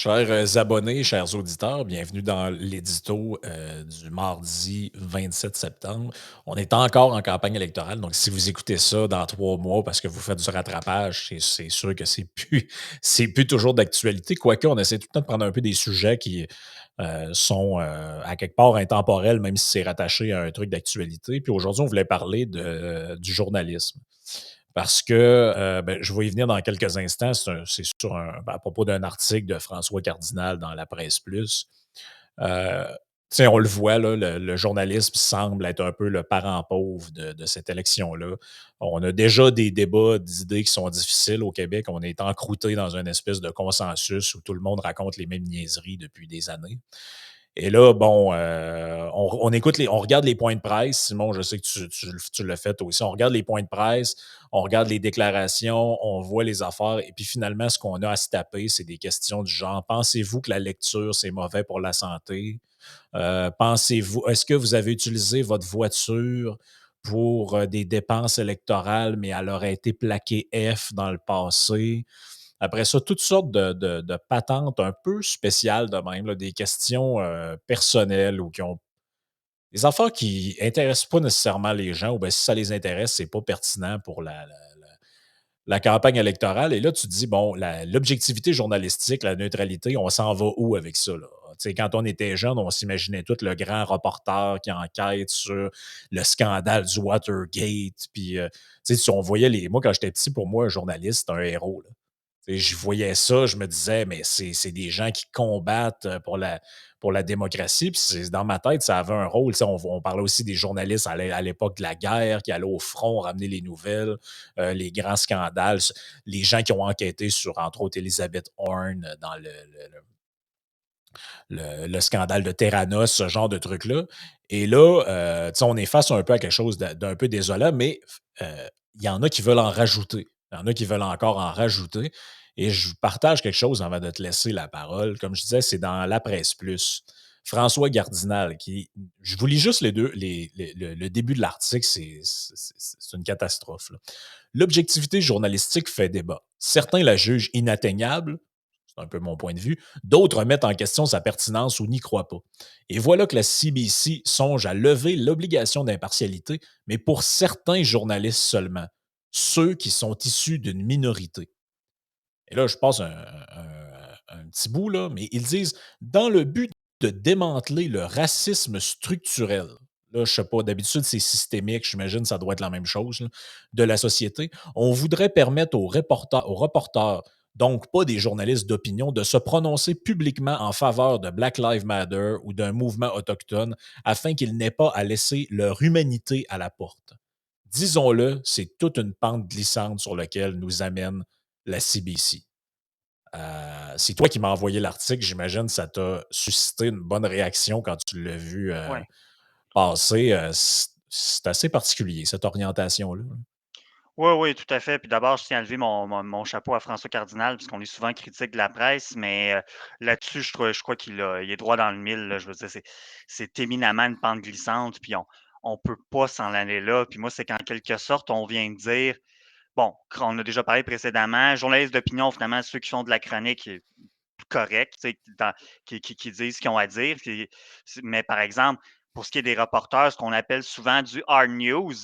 Chers abonnés, chers auditeurs, bienvenue dans l'édito du mardi 27 septembre. On est encore en campagne électorale, donc si vous écoutez ça dans 3 mois parce que vous faites du rattrapage, c'est sûr que c'est plus toujours d'actualité. Quoique, on essaie tout le temps de prendre un peu des sujets qui sont à quelque part intemporels, même si c'est rattaché à un truc d'actualité. Puis aujourd'hui, on voulait parler du journalisme. Parce que, ben, je vais y venir dans quelques instants. C'est sur à propos d'un article de François Cardinal dans la Presse Plus. Euh, tu sais, on le voit, là, le journalisme semble être un peu le parent pauvre de cette élection-là. On a déjà des débats d'idées qui sont difficiles au Québec. On est encrouté dans une espèce de consensus où tout le monde raconte les mêmes niaiseries depuis des années. Et là, bon, on écoute on regarde les points de presse. Simon, je sais que tu l'as fait aussi. On regarde les points de presse, on regarde les déclarations, on voit les affaires. Et puis finalement, ce qu'on a à se taper, c'est des questions du genre, pensez-vous que la lecture, c'est mauvais pour la santé? Pensez-vous, est-ce que vous avez utilisé votre voiture pour des dépenses électorales, mais elle aurait été plaquée F dans le passé? Après ça, toutes sortes de patentes un peu spéciales de même, là, des questions personnelles ou qui ont des affaires qui intéressent pas nécessairement les gens, ou bien si ça les intéresse, c'est pas pertinent pour la campagne électorale. Et là, tu te dis, bon, l'objectivité journalistique, la neutralité, on s'en va où avec ça, là? Tu sais, quand on était jeune, on s'imaginait tout le grand reporter qui enquête sur le scandale du Watergate. Puis, tu sais, si on voyait moi, quand j'étais petit, pour moi, un journaliste, c'est un héros, là. Tu sais, je voyais ça, je me disais, mais c'est des gens qui combattent pour la démocratie. Puis dans ma tête, ça avait un rôle. Tu sais, on parlait aussi des journalistes à l'époque de la guerre qui allaient au front ramener les nouvelles, les grands scandales, les gens qui ont enquêté sur, entre autres, Elizabeth Horn dans le scandale de Theranos, ce genre de trucs-là. Et là, tu sais, on est face un peu à quelque chose d'un peu désolant, mais il y en a qui veulent en rajouter. Il y en a qui veulent encore en rajouter. Et je partage quelque chose avant de te laisser la parole. Comme je disais, c'est dans La Presse Plus. François Gardinal, je vous lis juste les deux, le début de l'article, c'est une catastrophe, là. L'objectivité journalistique fait débat. Certains la jugent inatteignable, c'est un peu mon point de vue. D'autres mettent en question sa pertinence ou n'y croient pas. Et voilà que la CBC songe à lever l'obligation d'impartialité, mais pour certains journalistes seulement, ceux qui sont issus d'une minorité. Et là, je passe un petit bout, là, mais ils disent, dans le but de démanteler le racisme structurel, là, je sais pas, d'habitude, c'est systémique, j'imagine que ça doit être la même chose, là, de la société, on voudrait permettre aux reporters, donc pas des journalistes d'opinion, de se prononcer publiquement en faveur de Black Lives Matter ou d'un mouvement autochtone afin qu'ils n'aient pas à laisser leur humanité à la porte. Disons-le, c'est toute une pente glissante sur laquelle nous amène la CBC. C'est toi qui m'as envoyé l'article, j'imagine que ça t'a suscité une bonne réaction quand tu l'as vu Ouais. passer. C'est assez particulier, cette orientation-là. Oui, oui, tout à fait. Puis d'abord, je tiens à lever mon chapeau à François Cardinal, puisqu'on est souvent critique de la presse, mais là-dessus, je crois il est droit dans le mille, là. Je veux dire, c'est éminemment une pente glissante, puis on peut pas s'en aller là. Puis moi, c'est qu'en quelque sorte, on vient de dire, bon, on a déjà parlé précédemment, journalistes d'opinion, finalement, ceux qui font de la chronique correcte, tu sais, qui disent ce qu'ils ont à dire. Mais par exemple, pour ce qui est des reporters, ce qu'on appelle souvent du hard news,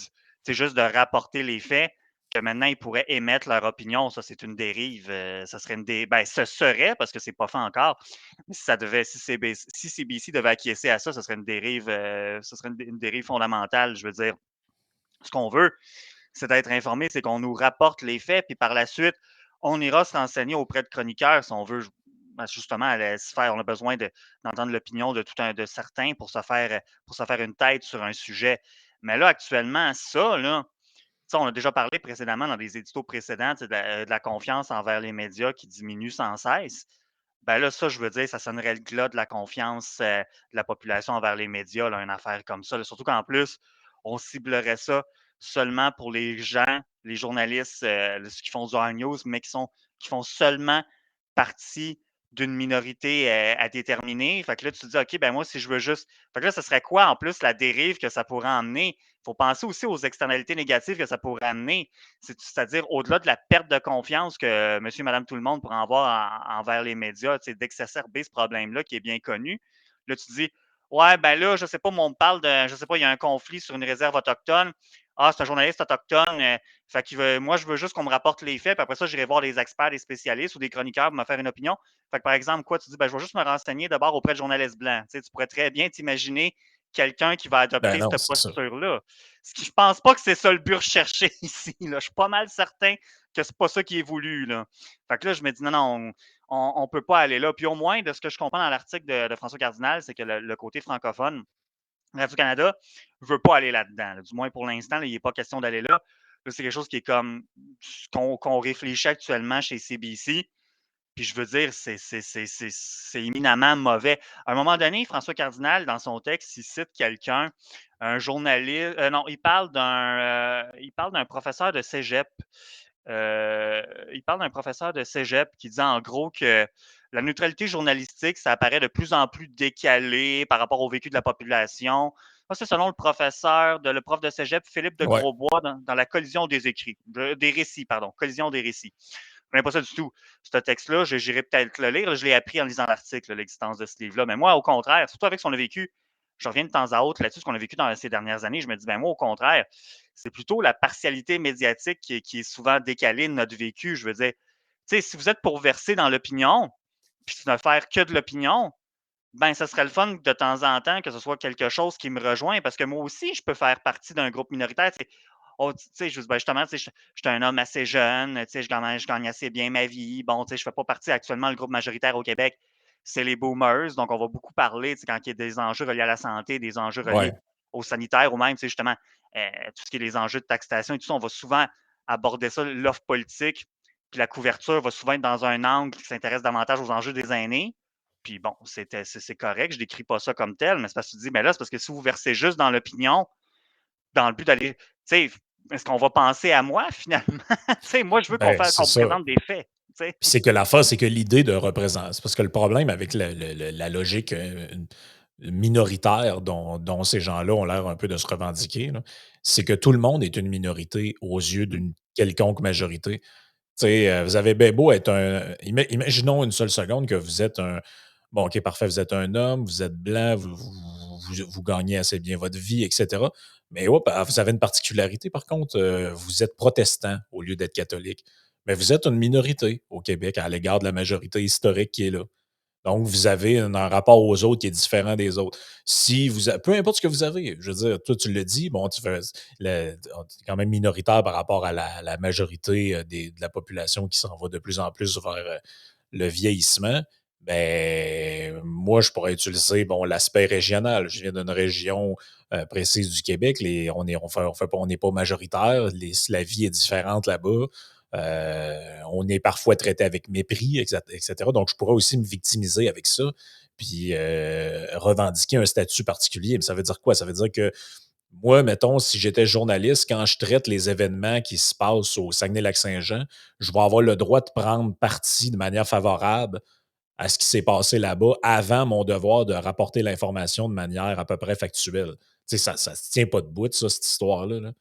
c'est juste de rapporter les faits, que maintenant ils pourraient émettre leur opinion. Ça, c'est une dérive. Ça serait ben, ce serait, parce que c'est pas fait encore. Mais si ça devait, si CBC devait acquiescer à ça, ce serait une dérive, ce serait une dérive fondamentale. Je veux dire, ce qu'on veut, c'est d'être informé, c'est qu'on nous rapporte les faits, puis par la suite, on ira se renseigner auprès de chroniqueurs si on veut ben, justement se faire, on a besoin d'entendre l'opinion de certains pour se faire une tête sur un sujet. Mais là, actuellement, ça, là, on a déjà parlé précédemment dans des éditos précédents de la confiance envers les médias qui diminue sans cesse. Ben là, ça, je veux dire, ça sonnerait le glas de la confiance de la population envers les médias, là, une affaire comme ça, là. Surtout qu'en plus, on ciblerait ça seulement pour les gens, les journalistes ceux qui font du hard news, mais qui font seulement partie d'une minorité à déterminer. Fait que là, tu te dis, OK, ben moi, si je veux juste. Fait que là, ce serait quoi en plus la dérive que ça pourrait emmener? Il faut penser aussi aux externalités négatives que ça pourrait amener. C'est-à-dire au-delà de la perte de confiance que monsieur, madame, tout le monde pourrait avoir envers les médias, d'exacerber ce problème-là qui est bien connu. Là, tu te dis, ouais, ben là, je sais pas, moi, on me parle de, je sais pas, il y a un conflit sur une réserve autochtone. Ah, c'est un journaliste autochtone. Fait que moi, je veux juste qu'on me rapporte les faits, puis après ça, j'irai voir des experts, des spécialistes ou des chroniqueurs pour me faire une opinion. Fait que par exemple, quoi, tu dis, ben, je vais juste me renseigner d'abord auprès de journalistes blancs. Tu sais, tu pourrais très bien t'imaginer quelqu'un qui va Ben adopter non, cette c'est ça. posture-là. Ce qui, je pense pas que c'est ça le but recherché ici. Là. Je suis pas mal certain que c'est pas ça qui est voulu. Là. Fait que là, je me dis, non, non, on peut pas aller là. Puis au moins, de ce que je comprends dans l'article de François Cardinal, c'est que le côté francophone, Radio-Canada ne veut pas aller là-dedans. Là. Du moins, pour l'instant, il n'est pas question d'aller là. Là, c'est quelque chose qui est comme qu'on réfléchit actuellement chez CBC. Puis je veux dire, c'est éminemment mauvais. À un moment donné, François Cardinal, dans son texte, il cite quelqu'un, un journaliste. Non, il parle d'un professeur de cégep. Euh, il parle d'un professeur de cégep qui dit en gros que la neutralité journalistique, ça apparaît de plus en plus décalé par rapport au vécu de la population. Ça, c'est selon le prof de cégep, Philippe de Ouais. Grosbois, dans la collision des écrits, des récits, pardon, collision des récits. Je connais pas ça du tout. Ce texte-là, j'irai peut-être le lire. Je l'ai appris en lisant l'article, l'existence de ce livre-là. Mais moi, au contraire, surtout avec ce qu'on a vécu, je reviens de temps à autre là-dessus, ce qu'on a vécu dans ces dernières années. Je me dis, ben moi, au contraire, c'est plutôt la partialité médiatique qui est souvent décalée de notre vécu. Je veux dire, tu sais, si vous êtes pour verser dans l'opinion, puis ne faire que de l'opinion, ben, ça serait le fun de temps en temps que ce soit quelque chose qui me rejoint parce que moi aussi, je peux faire partie d'un groupe minoritaire. Oh, tu sais, ben, justement, tu sais, je suis un homme assez jeune, tu sais, je gagne assez bien ma vie. Bon, tu sais, je fais pas partie actuellement, le groupe majoritaire au Québec, c'est les boomers. Donc, on va beaucoup parler, tu sais, quand il y a des enjeux reliés à la santé, des enjeux reliés Ouais. au sanitaire ou même, tu sais, justement, tout ce qui est les enjeux de taxation et tout ça, on va souvent aborder ça, l'offre politique, puis la couverture va souvent être dans un angle qui s'intéresse davantage aux enjeux des aînés. Puis bon, c'est correct, je décris pas ça comme tel, mais c'est parce que tu dis, mais là, c'est parce que si vous versez juste dans l'opinion, dans le but d'aller, tu sais, est-ce qu'on va penser à moi finalement? Tu sais, moi, je veux Ben, c'est qu'on ça. présente des faits. Tu sais. Puis c'est que l'affaire, c'est que l'idée de représenter. C'est parce que le problème avec la logique minoritaire dont ces gens-là ont l'air un peu de se revendiquer, là, c'est que tout le monde est une minorité aux yeux d'une quelconque majorité. Tu sais, vous avez bien beau être un. Imaginons une seule seconde que vous êtes un. Bon, OK, parfait, vous êtes un homme, vous êtes blanc, vous gagnez assez bien votre vie, etc. Mais hop, vous avez une particularité, par contre, vous êtes protestant au lieu d'être catholique. Mais vous êtes une minorité au Québec à l'égard de la majorité historique qui est là. Donc, vous avez un rapport aux autres qui est différent des autres. Si vous peu importe ce que vous avez, je veux dire, toi, tu le dis, bon, tu fais on est quand même minoritaire par rapport à la majorité de la population qui s'en va de plus en plus vers le vieillissement. Ben, moi, je pourrais utiliser bon, l'aspect régional. Je viens d'une région précise du Québec. On n'est pas majoritaire. La vie est différente là-bas. On est parfois traité avec mépris, etc. Donc, je pourrais aussi me victimiser avec ça, puis revendiquer un statut particulier. Mais ça veut dire quoi? Ça veut dire que moi, mettons, si j'étais journaliste, quand je traite les événements qui se passent au Saguenay-Lac-Saint-Jean, je vais avoir le droit de prendre parti de manière favorable à ce qui s'est passé là-bas avant mon devoir de rapporter l'information de manière à peu près factuelle. Tu sais, ça ne se tient pas debout, ça, cette histoire-là. Là. Tu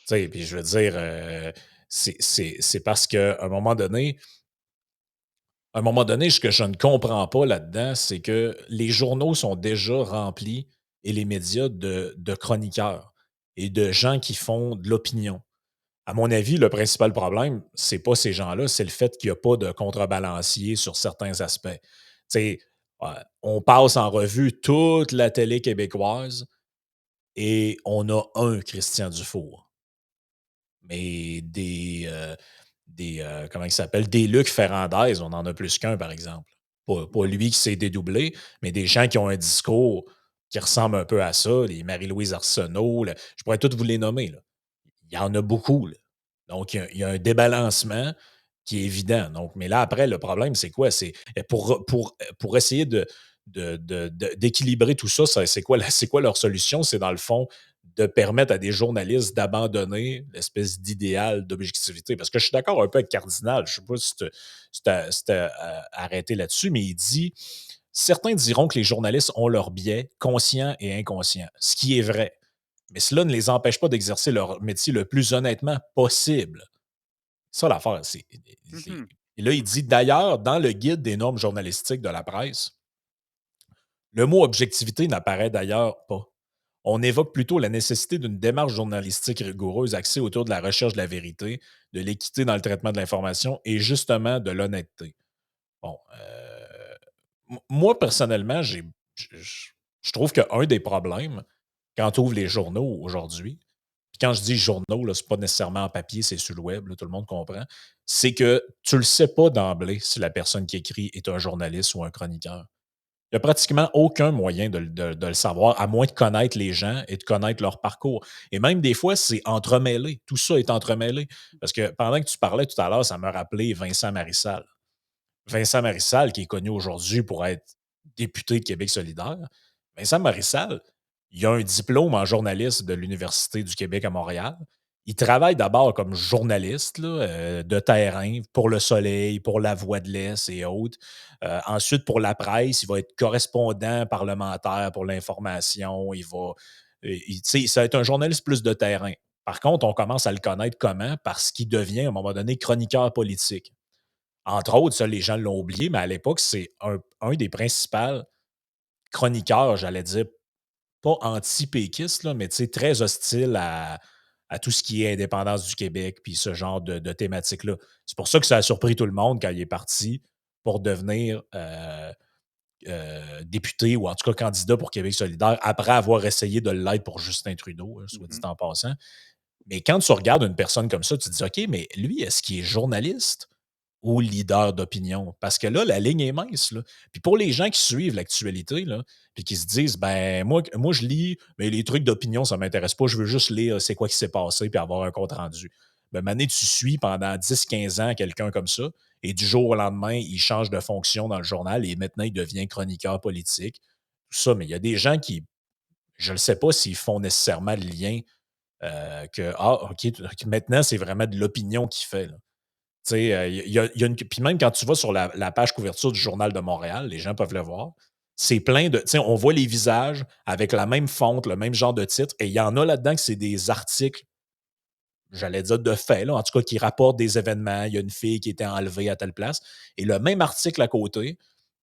sais, puis je veux dire, c'est parce qu'à un moment donné, ce que je ne comprends pas là-dedans, c'est que les journaux sont déjà remplis et les médias de chroniqueurs et de gens qui font de l'opinion. À mon avis, le principal problème, c'est pas ces gens-là, c'est le fait qu'il n'y a pas de contrebalancier sur certains aspects. Tu sais, on passe en revue toute la télé québécoise et on a un Christian Dufour. Mais comment il s'appelle? Des Luc Ferrandez, on en a plus qu'un, par exemple. Pas lui qui s'est dédoublé, mais des gens qui ont un discours qui ressemble un peu à ça, les Marie-Louise Arsenault, là, je pourrais tous vous les nommer. Là. Il y en a beaucoup. Là. Donc, il y a un débalancement qui est évident. Donc, mais là, après, le problème, c'est quoi? C'est pour essayer d'équilibrer tout ça, c'est quoi leur solution? C'est dans le fond de permettre à des journalistes d'abandonner l'espèce d'idéal d'objectivité. Parce que je suis d'accord un peu avec Cardinal, je ne sais pas si tu as arrêté là-dessus, mais il dit certains diront que les journalistes ont leurs biais conscients et inconscients, ce qui est vrai. Mais cela ne les empêche pas d'exercer leur métier le plus honnêtement possible. Ça, l'affaire, Mhm. et là, il dit d'ailleurs, dans le guide des normes journalistiques de la presse, le mot objectivité n'apparaît d'ailleurs pas. On évoque plutôt la nécessité d'une démarche journalistique rigoureuse axée autour de la recherche de la vérité, de l'équité dans le traitement de l'information et justement de l'honnêteté. Bon, moi, personnellement, je trouve qu'un des problèmes, quand tu ouvres les journaux aujourd'hui, puis quand je dis journaux, ce n'est pas nécessairement en papier, c'est sur le web, là, tout le monde comprend, c'est que tu ne le sais pas d'emblée si la personne qui écrit est un journaliste ou un chroniqueur. Il n'y a pratiquement aucun moyen de le savoir, à moins de connaître les gens et de connaître leur parcours. Et même des fois, c'est entremêlé. Tout ça est entremêlé. Parce que pendant que tu parlais tout à l'heure, ça m'a rappelé Vincent Marissal. Vincent Marissal, qui est connu aujourd'hui pour être député de Québec solidaire. Vincent Marissal, il a un diplôme en journalisme de l'Université du Québec à Montréal. Il travaille d'abord comme journaliste là, de terrain pour Le Soleil, pour La Voix de l'Est et autres. Ensuite, pour la presse, il va être correspondant parlementaire pour l'information. Ça va être un journaliste plus de terrain. Par contre, on commence à le connaître comment? Parce qu'il devient, à un moment donné, chroniqueur politique. Entre autres, ça, les gens l'ont oublié, mais à l'époque, c'est un des principaux chroniqueurs, j'allais dire, pas anti-péquiste, là, mais très hostile à tout ce qui est indépendance du Québec, puis ce genre de thématique-là. C'est pour ça que ça a surpris tout le monde quand il est parti pour devenir député ou en tout cas candidat pour Québec solidaire après avoir essayé de l'être pour Justin Trudeau, soit dit Mhm. en passant. Mais quand tu regardes une personne comme ça, tu te dis, OK, mais lui, est-ce qu'il est journaliste ou leader d'opinion? Parce que là, la ligne est mince. Là. Puis pour les gens qui suivent l'actualité, là, puis qui se disent, ben moi je lis, mais les trucs d'opinion, ça ne m'intéresse pas, je veux juste lire c'est quoi qui s'est passé puis avoir un compte rendu. Ben, Mané, tu suis pendant 10-15 ans quelqu'un comme ça, et du jour au lendemain, il change de fonction dans le journal et maintenant, il devient chroniqueur politique. Tout ça, mais il y a des gens qui, je ne sais pas s'ils font nécessairement le lien OK, maintenant, c'est vraiment de l'opinion qu'il fait. Là. Tu sais, puis même quand tu vas sur la page couverture du Journal de Montréal, les gens peuvent le voir, c'est plein de. Tu sais, on voit les visages avec la même fonte, le même genre de titre, et il y en a là-dedans que c'est des articles, j'allais dire de fait, là, en tout cas, qui rapportent des événements. Il y a une fille qui était enlevée à telle place. Et le même article à côté,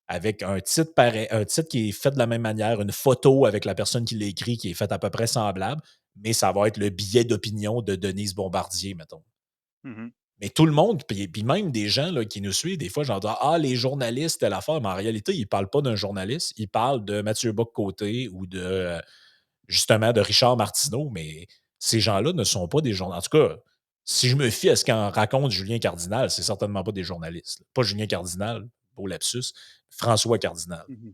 avec un titre pareil, un titre qui est fait de la même manière, une photo avec la personne qui l'a écrit qui est faite à peu près semblable, mais ça va être le billet d'opinion de Denise Bombardier, mettons. Mhm. Mais tout le monde, puis même des gens là, qui nous suivent, des fois, j'entends ah, les journalistes, telle affaire, mais en réalité, ils ne parlent pas d'un journaliste, ils parlent de Mathieu Bock-Côté ou de justement de Richard Martineau, mais ces gens-là ne sont pas des journalistes. En tout cas, si je me fie à ce qu'en raconte Julien Cardinal, c'est certainement pas des journalistes. Pas Julien Cardinal, beau lapsus, François Cardinal. Mhm.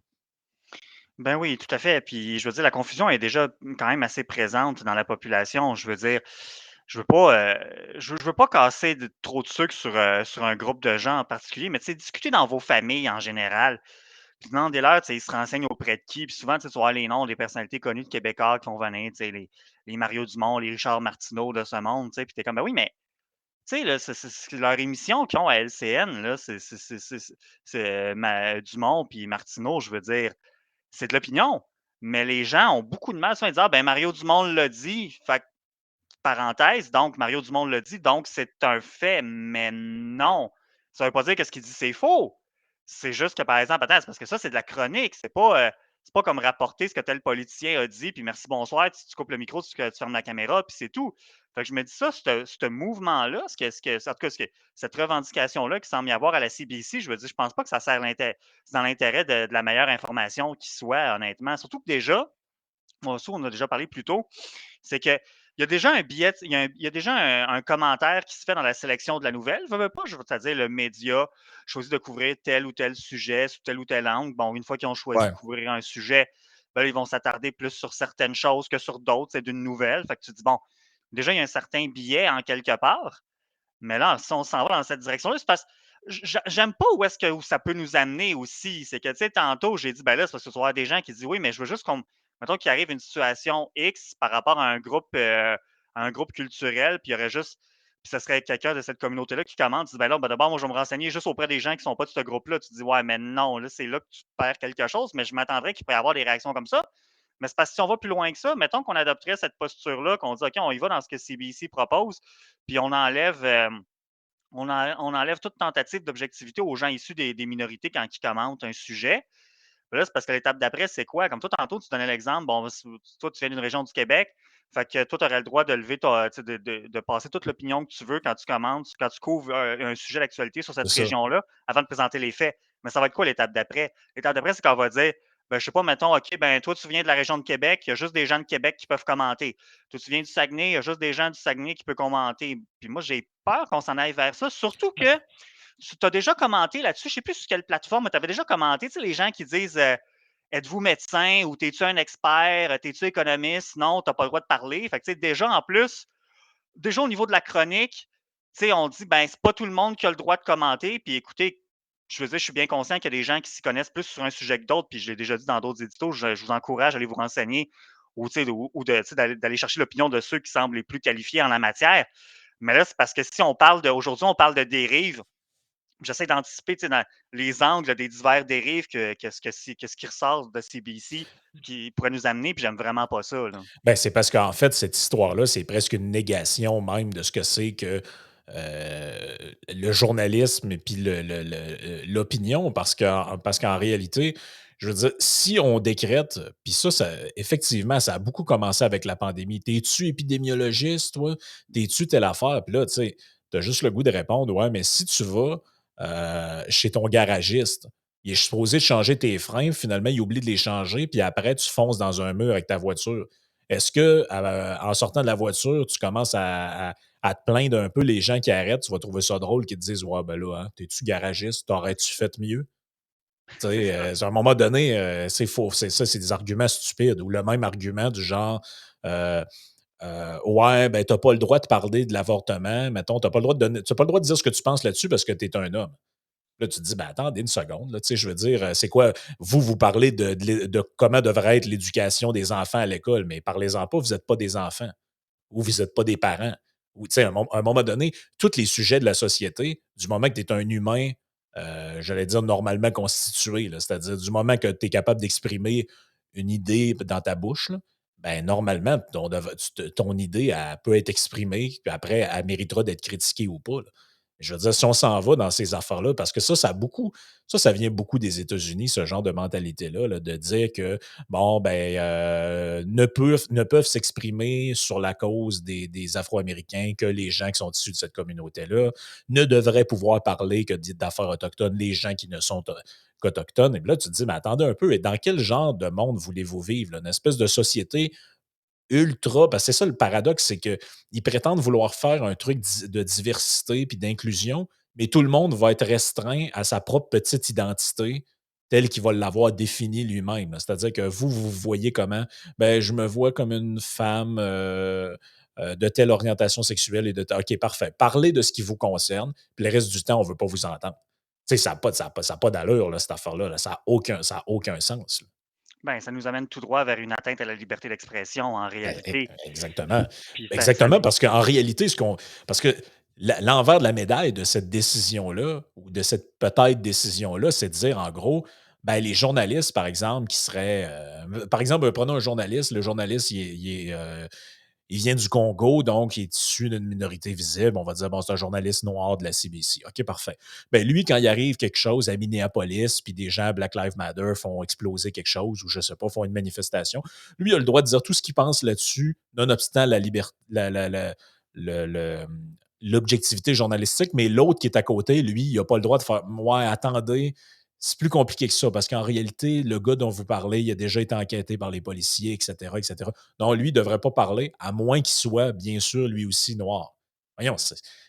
Ben oui, tout à fait. Puis je veux dire, la confusion est déjà quand même assez présente dans la population. Je veux dire, je veux pas casser trop de sucre sur un groupe de gens en particulier, mais tu sais, discutez dans vos familles en général. Puis demandez-leur, tu sais, ils se renseignent auprès de qui. Puis souvent, tu sais, tu vas voir les noms des personnalités connues de Québécois qui vont venir, tu sais, les Mario Dumont, les Richard Martineau de ce monde, tu sais. Puis t'es comme, ben oui, mais tu sais, là, c'est leur émission qu'ils ont à LCN, là, Dumont puis Martineau, je veux dire, c'est de l'opinion. Mais les gens ont beaucoup de mal souvent à dire, ah, ben Mario Dumont l'a dit, fait que, parenthèse, donc Mario Dumont l'a dit, donc c'est un fait. Mais non, ça veut pas dire que ce qu'il dit, c'est faux. C'est juste que, par exemple, attends, c'est parce que ça, c'est de la chronique. C'est pas comme rapporter ce que tel politicien a dit, puis merci, bonsoir, tu coupes le micro, tu fermes la caméra, puis c'est tout. Fait que je me dis ça, ce mouvement-là, en tout cas, cette revendication-là qui semble y avoir à la CBC, je veux dire, je pense pas que ça sert c'est dans l'intérêt de la meilleure information qui soit, honnêtement. Surtout que déjà, moi aussi, on en a déjà parlé plus tôt, c'est que il y a déjà un billet, il y a déjà un commentaire qui se fait dans la sélection de la nouvelle. Je veux pas, c'est-à-dire le média choisit de couvrir tel ou tel sujet sous tel ou tel angle. Bon, une fois qu'ils ont choisi de Ouais. couvrir un sujet, ben, ils vont s'attarder plus sur certaines choses que sur d'autres. C'est d'une nouvelle. Fait que tu te dis, bon, déjà, il y a un certain biais en quelque part. Mais là, si on s'en va dans cette direction-là, c'est parce que j'aime pas où ça peut nous amener aussi. C'est que, tu sais, tantôt, j'ai dit, ben là, c'est parce que tu vas avoir des gens qui disent, oui, mais je veux juste qu'on mettons qu'il arrive une situation X par rapport à un groupe culturel, puis il y aurait juste puis ça serait quelqu'un de cette communauté-là qui commente, tu dis: «Ben là, ben d'abord, moi, je vais me renseigner juste auprès des gens qui ne sont pas de ce groupe-là». Tu te dis: «Ouais, mais non, là, c'est là que tu perds quelque chose», mais je m'attendrais qu'il pourrait y avoir des réactions comme ça. Mais c'est parce que si on va plus loin que ça, mettons qu'on adopterait cette posture-là, qu'on dit: «OK, on y va dans ce que CBC propose», puis on enlève toute tentative d'objectivité aux gens issus des minorités quand ils commentent un sujet. Là, c'est parce que l'étape d'après, c'est quoi? Comme toi, tantôt, tu donnais l'exemple, bon, toi, tu viens d'une région du Québec, fait que toi, tu aurais le droit de lever de passer toute l'opinion que tu veux quand tu commentes, quand tu couvres un sujet d'actualité sur C'est cette ça. région-là, avant de présenter les faits. Mais ça va être quoi l'étape d'après? L'étape d'après, c'est qu'on va dire, ben, je sais pas, mettons, OK, ben, toi, tu viens de la région de Québec, il y a juste des gens de Québec qui peuvent commenter. Toi, tu viens du Saguenay, il y a juste des gens du Saguenay qui peuvent commenter. Puis moi, j'ai peur qu'on s'en aille vers ça, surtout que tu as déjà commenté là-dessus, je ne sais plus sur quelle plateforme, mais tu avais déjà commenté, tu sais, les gens qui disent êtes-vous médecin ou t'es-tu un expert, t'es-tu économiste? Non, tu n'as pas le droit de parler. Fait que, tu sais, déjà, en plus, déjà au niveau de la chronique, tu sais, on dit ben, c'est pas tout le monde qui a le droit de commenter. Puis écoutez, je veux dire, je suis bien conscient qu'il y a des gens qui s'y connaissent plus sur un sujet que d'autres, puis je l'ai déjà dit dans d'autres éditos, je vous encourage à aller vous renseigner ou, d'aller chercher l'opinion de ceux qui semblent les plus qualifiés en la matière. Mais là, c'est parce que si on parle de, aujourd'hui, on parle de dérive, j'essaie d'anticiper dans les angles des divers dérives que ce qui ressort de CBC qui pourrait nous amener, puis j'aime vraiment pas ça. Là. Ben, c'est parce qu'en fait, cette histoire-là, c'est presque une négation même de ce que c'est que le journalisme et puis l'opinion, parce qu'en réalité, je veux dire, si on décrète, puis ça, effectivement, ça a beaucoup commencé avec la pandémie. T'es-tu épidémiologiste, toi? T'es-tu telle affaire? Puis là, tu sais, t'as juste le goût de répondre, ouais, mais si tu vas chez ton garagiste, il est supposé de changer tes freins, finalement, il oublie de les changer, puis après, tu fonces dans un mur avec ta voiture. Est-ce que, en sortant de la voiture, tu commences à te plaindre un peu les gens qui arrêtent, tu vas trouver ça drôle qu'ils te disent: «Ouais, ben là, hein, t'es-tu garagiste? T'aurais-tu fait mieux?» Tu C'est sais, ça. à un moment donné, c'est faux. C'est ça, c'est des arguments stupides ou le même argument du genre, heu «Ouais, ben, t'as pas le droit de parler de l'avortement, mettons, t'as pas le droit de dire ce que tu penses là-dessus parce que tu es un homme». Là, tu te dis: «Ben, attendez une seconde, là, tu sais, je veux dire, c'est quoi? Vous parlez de comment devrait être l'éducation des enfants à l'école, mais parlez-en pas, vous êtes pas des enfants ou vous êtes pas des parents». Ou, tu sais, à un moment donné, tous les sujets de la société, du moment que tu es un humain, j'allais dire normalement constitué, là, c'est-à-dire du moment que tu es capable d'exprimer une idée dans ta bouche, là, ben, normalement, ton idée, elle peut être exprimée, puis après, elle méritera d'être critiquée ou pas, là. Je veux dire, si on s'en va dans ces affaires-là, parce que ça vient beaucoup des États-Unis, ce genre de mentalité-là, là, de dire que, bon, ben, ne peuvent s'exprimer sur la cause des Afro-Américains que les gens qui sont issus de cette communauté-là, ne devraient pouvoir parler que d'affaires autochtones les gens qui ne sont qu'autochtones. Et puis là, tu te dis, mais attendez un peu, et dans quel genre de monde voulez-vous vivre? Là? Une espèce de société ultra, parce que c'est ça le paradoxe, c'est qu'ils prétendent vouloir faire un truc de diversité puis d'inclusion, mais tout le monde va être restreint à sa propre petite identité telle qu'il va l'avoir définie lui-même. C'est-à-dire que vous voyez comment? Ben, je me vois comme une femme de telle orientation sexuelle et OK, parfait. Parlez de ce qui vous concerne, puis le reste du temps, on ne veut pas vous entendre. Tu sais, ça n'a pas d'allure, là, cette affaire-là. Là. Ça a aucun sens. Là. Ben, ça nous amène tout droit vers une atteinte à la liberté d'expression en réalité. Exactement. Puis ça Exactement, parce qu'en réalité, parce que l'envers de la médaille de cette décision-là, ou de cette peut-être décision-là, c'est de dire en gros, ben, les journalistes, par exemple, qui seraient. Par exemple, prenons un journaliste. Le journaliste, il vient du Congo, donc il est issu d'une minorité visible. On va dire, bon, c'est un journaliste noir de la CBC. OK, parfait. Ben, lui, quand il arrive quelque chose à Minneapolis, puis des gens à Black Lives Matter font exploser quelque chose, ou je sais pas, font une manifestation, lui, il a le droit de dire tout ce qu'il pense là-dessus, nonobstant la liberté, l'objectivité journalistique, mais l'autre qui est à côté, lui, il n'a pas le droit de faire ouais, attendez, c'est plus compliqué que ça, parce qu'en réalité, le gars dont vous parlez, il a déjà été enquêté par les policiers, etc., etc. Donc, lui, il ne devrait pas parler, à moins qu'il soit, bien sûr, lui aussi noir. Voyons,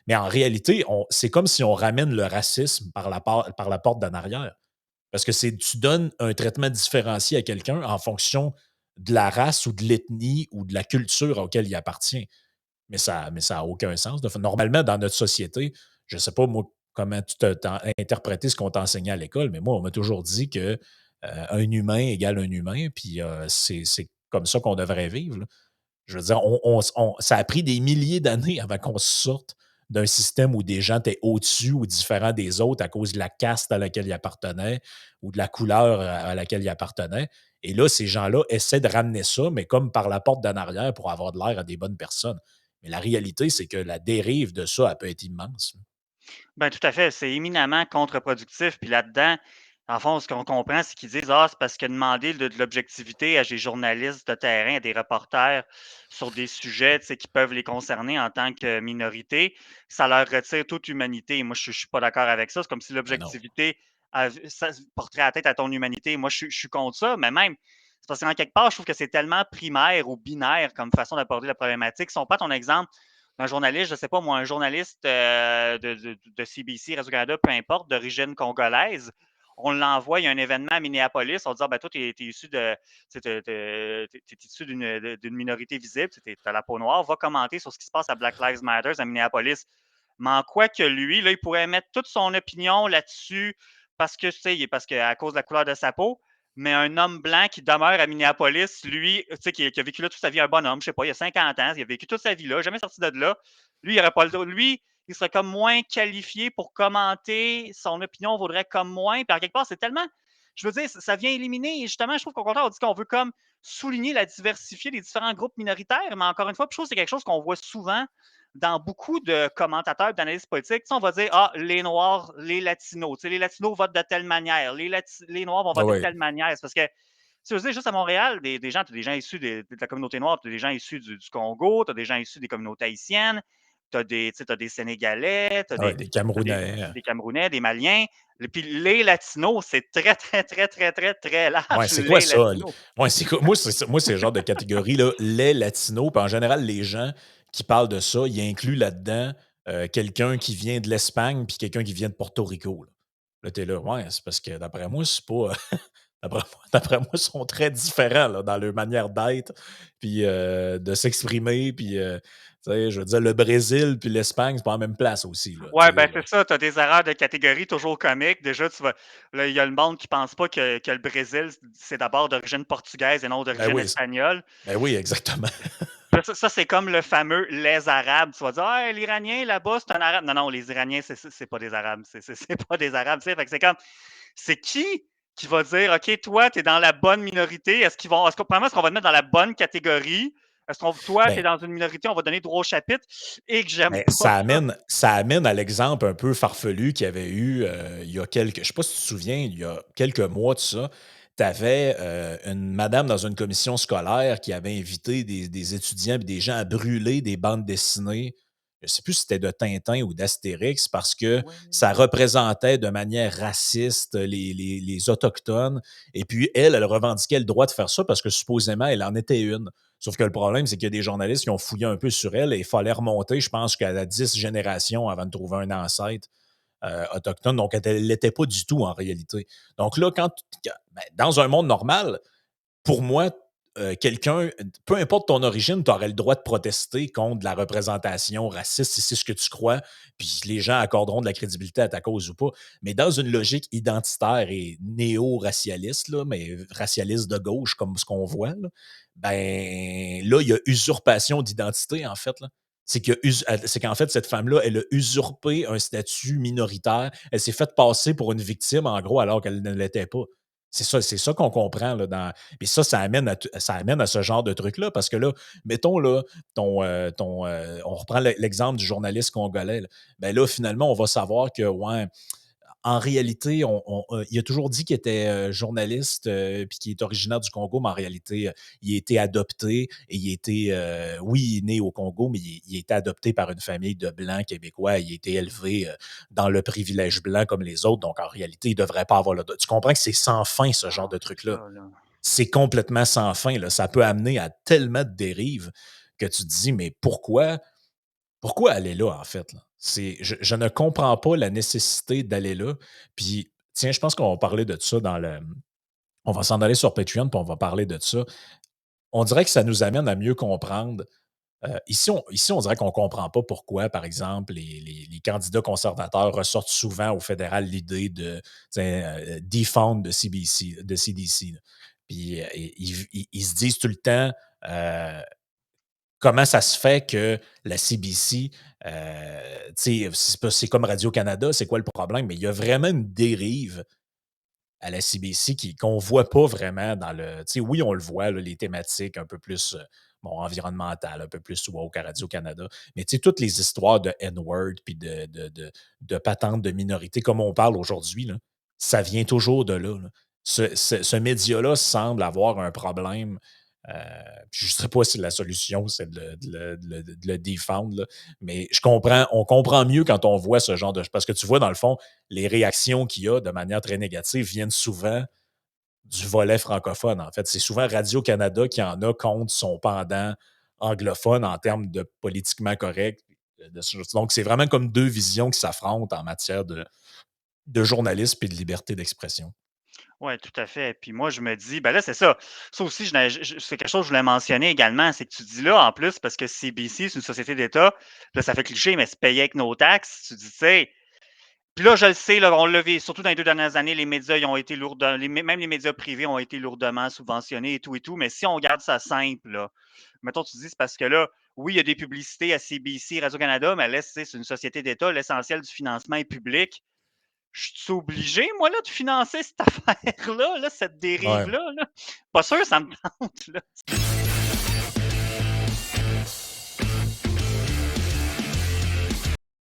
mais en réalité, c'est comme si on ramène le racisme par la porte d'en arrière. Parce que tu donnes un traitement différencié à quelqu'un en fonction de la race ou de l'ethnie ou de la culture auquel il appartient. Mais ça n'a aucun sens. Normalement, dans notre société, je ne sais pas, moi, comment tu t'as interprété ce qu'on t'a enseigné à l'école, mais moi, on m'a toujours dit que un humain égale un humain, puis c'est comme ça qu'on devrait vivre, là. Je veux dire, ça a pris des milliers d'années avant qu'on sorte d'un système où des gens étaient au-dessus ou différents des autres à cause de la caste à laquelle ils appartenaient ou de la couleur à laquelle ils appartenaient. Et là, ces gens-là essaient de ramener ça, mais comme par la porte d'en arrière pour avoir de l'air à des bonnes personnes. Mais la réalité, c'est que la dérive de ça, elle peut être immense. Ben, tout à fait, c'est éminemment contre-productif. Puis là-dedans, en fond, ce qu'on comprend, c'est qu'ils disent: «Ah, c'est parce que demander de l'objectivité à des journalistes de terrain, à des reporters sur des sujets, tu sais, qui peuvent les concerner en tant que minorité, ça leur retire toute humanité». Moi, je suis pas d'accord avec ça. C'est comme si Ben non. l'objectivité ça porterait tête à ton humanité. Moi, je suis contre ça, mais même, c'est parce qu'en quelque part, je trouve que c'est tellement primaire ou binaire comme façon d'aborder la problématique. Si on prend ton exemple un journaliste, je ne sais pas moi, un journaliste de CBC, Radio-Canada, peu importe, d'origine congolaise, on l'envoie, il y a un événement à Minneapolis, on dit ah, ben, toi, tu es, issu issu d'une minorité visible, tu as la peau noire, va commenter sur ce qui se passe à Black Lives Matter à Minneapolis. Mais en quoi que lui, là, il pourrait mettre toute son opinion là-dessus parce que, tu sais, parce qu'à cause de la couleur de sa peau, mais un homme blanc qui demeure à Minneapolis, lui, tu sais, qui a vécu là toute sa vie, un bonhomme, je sais pas, il a 50 ans, il a vécu toute sa vie là, jamais sorti de là. Lui, il aurait pas le droit. Lui, il serait comme moins qualifié pour commenter, son opinion vaudrait comme moins. Puis, en quelque part, c'est tellement. Je veux dire, ça vient éliminer. Justement, je trouve qu'au contraire, on dit qu'on veut comme souligner la diversifier des différents groupes minoritaires, mais encore une fois, je trouve que c'est quelque chose qu'on voit souvent dans beaucoup de commentateurs d'analyse politique. Tu sais, on va dire, ah, les Noirs, les Latinos. Tu sais, les Latinos votent de telle manière. Les Noirs vont Ah voter de oui. telle manière. C'est parce que tu sais, juste à Montréal, tu as des gens issus de la communauté noire, tu as des gens issus du Congo, tu as des gens issus des communautés haïtiennes, t'as des Sénégalais, Ah ouais, des Camerounais. des Camerounais, des Maliens. Puis les Latinos, c'est très, très, très, très, très, très Ouais, large, c'est quoi les ça? Latinos. Ouais, c'est quoi? Moi, c'est ça. Moi, c'est le genre de catégorie, là, les latinos. Puis en général, les gens qui parlent de ça, ils incluent là-dedans quelqu'un qui vient de l'Espagne puis quelqu'un qui vient de Porto Rico. Là, t'es là, ouais, c'est parce que d'après moi, c'est pas. D'après moi, ils sont très différents là, dans leur manière d'être, puis de s'exprimer. Puis, tu sais, je veux dire, le Brésil puis l'Espagne, c'est pas la même place aussi. Là, tu Ouais, sais, ben là. c'est ça, tu as des erreurs de catégorie toujours comiques. Déjà, là, il y a le monde qui pense pas que le Brésil, c'est d'abord d'origine portugaise et non Ben d'origine oui, espagnole. ben oui, exactement. Ça, c'est comme le fameux les Arabes. Tu vas dire, ah, l'Iranien là-bas, c'est un Arabe. Non, non, les Iraniens, c'est pas des Arabes. C'est pas des Arabes. Tu sais. Fait que c'est comme, c'est qui va dire, OK, toi, tu es dans la bonne minorité. Premièrement, est-ce qu'on va te mettre dans la bonne catégorie? Toi, tu es Ben, dans une minorité, on va donner droit au chapitre et que j'aime Mais pas ça. ça amène à l'exemple un peu farfelu qu'il y avait eu il y a quelques. Je ne sais pas si tu te souviens, il y a quelques mois de ça, tu avais une madame dans une commission scolaire qui avait invité des étudiants et des gens à brûler des bandes dessinées. Je ne sais plus si c'était de Tintin ou d'Astérix parce que Ouais. ça représentait de manière raciste les Autochtones. Et puis, elle revendiquait le droit de faire ça parce que supposément, elle en était une. Sauf que le problème, c'est qu'il y a des journalistes qui ont fouillé un peu sur elle et il fallait remonter, je pense, qu'à la 10 générations avant de trouver un ancêtre autochtone. Donc, elle ne l'était pas du tout en réalité. Donc là, dans un monde normal, pour moi, quelqu'un, peu importe ton origine, tu aurais le droit de protester contre la représentation raciste si c'est ce que tu crois, puis les gens accorderont de la crédibilité à ta cause ou pas. Mais dans une logique identitaire et néo-racialiste, là, mais racialiste de gauche, comme ce qu'on voit, là, ben là, il y a usurpation d'identité, en fait. Là. C'est qu'en fait, cette femme-là, elle a usurpé un statut minoritaire. Elle s'est faite passer pour une victime, en gros, alors qu'elle ne l'était pas. C'est ça qu'on comprend là, puis ça ça amène à ce genre de truc-là, parce que là, mettons là, on reprend l'exemple du journaliste congolais. Là. Ben là, finalement, on va savoir que ouais, en réalité, il a toujours dit qu'il était journaliste puis qu'il est originaire du Congo, mais en réalité, il a été adopté et il a été, oui, il est né au Congo, mais il a été adopté par une famille de Blancs québécois. Il a été élevé dans le privilège blanc comme les autres. Donc, en réalité, il ne devrait pas avoir le. Tu comprends que c'est sans fin, ce genre Ah, de c'est truc-là. ça, là. C'est complètement sans fin. Là. Ça peut amener à tellement de dérives que tu te dis, mais pourquoi aller là, en fait? Là? Je ne comprends pas la nécessité d'aller là. Puis, tiens, je pense qu'on va parler de ça dans le. On va s'en aller sur Patreon, puis on va parler de ça. On dirait que ça nous amène à mieux comprendre. Ici, on dirait qu'on ne comprend pas pourquoi, par exemple, les candidats conservateurs ressortent souvent au fédéral l'idée de defund de CDC. Là. Puis ils se disent tout le temps comment ça se fait que la CBC, c'est comme Radio-Canada, c'est quoi le problème? Mais il y a vraiment une dérive à la CBC qu'on ne voit pas vraiment dans le. Oui, on le voit, là, les thématiques un peu plus environnementales, un peu plus woke à Radio-Canada. Mais toutes les histoires de N-word puis de patentes de minorité, comme on parle aujourd'hui, là, ça vient toujours de là. Là. Ce média-là semble avoir un problème. Je ne sais pas si la solution, c'est de le défendre, là, mais on comprend mieux quand on voit ce genre de. Parce que tu vois, dans le fond, les réactions qu'il y a de manière très négative viennent souvent du volet francophone. En fait, c'est souvent Radio-Canada qui en a contre son pendant anglophone en termes de politiquement correct. Donc, c'est vraiment comme deux visions qui s'affrontent en matière de journalisme et de liberté d'expression. Ouais, tout à fait. Puis moi, je me dis, ben là, c'est ça. Ça aussi, c'est quelque chose que je voulais mentionner également. C'est que tu dis là, en plus, parce que CBC, c'est une société d'État, là, ça fait cliché, mais c'est payé avec nos taxes. Tu dis, tu sais, puis là, je le sais, là, on l'a vu, surtout dans les 2 dernières années, les médias, ils ont été lourdement, même les médias privés ont été lourdement subventionnés et tout. Mais si on garde ça simple, là, mettons, tu dis, c'est parce que là, oui, il y a des publicités à CBC, Radio-Canada, mais là, c'est une société d'État. L'essentiel du financement est public. Je suis obligé, moi, là, de financer cette affaire-là, là, cette Ouais. dérive-là, là? Pas sûr, ça me tente, là.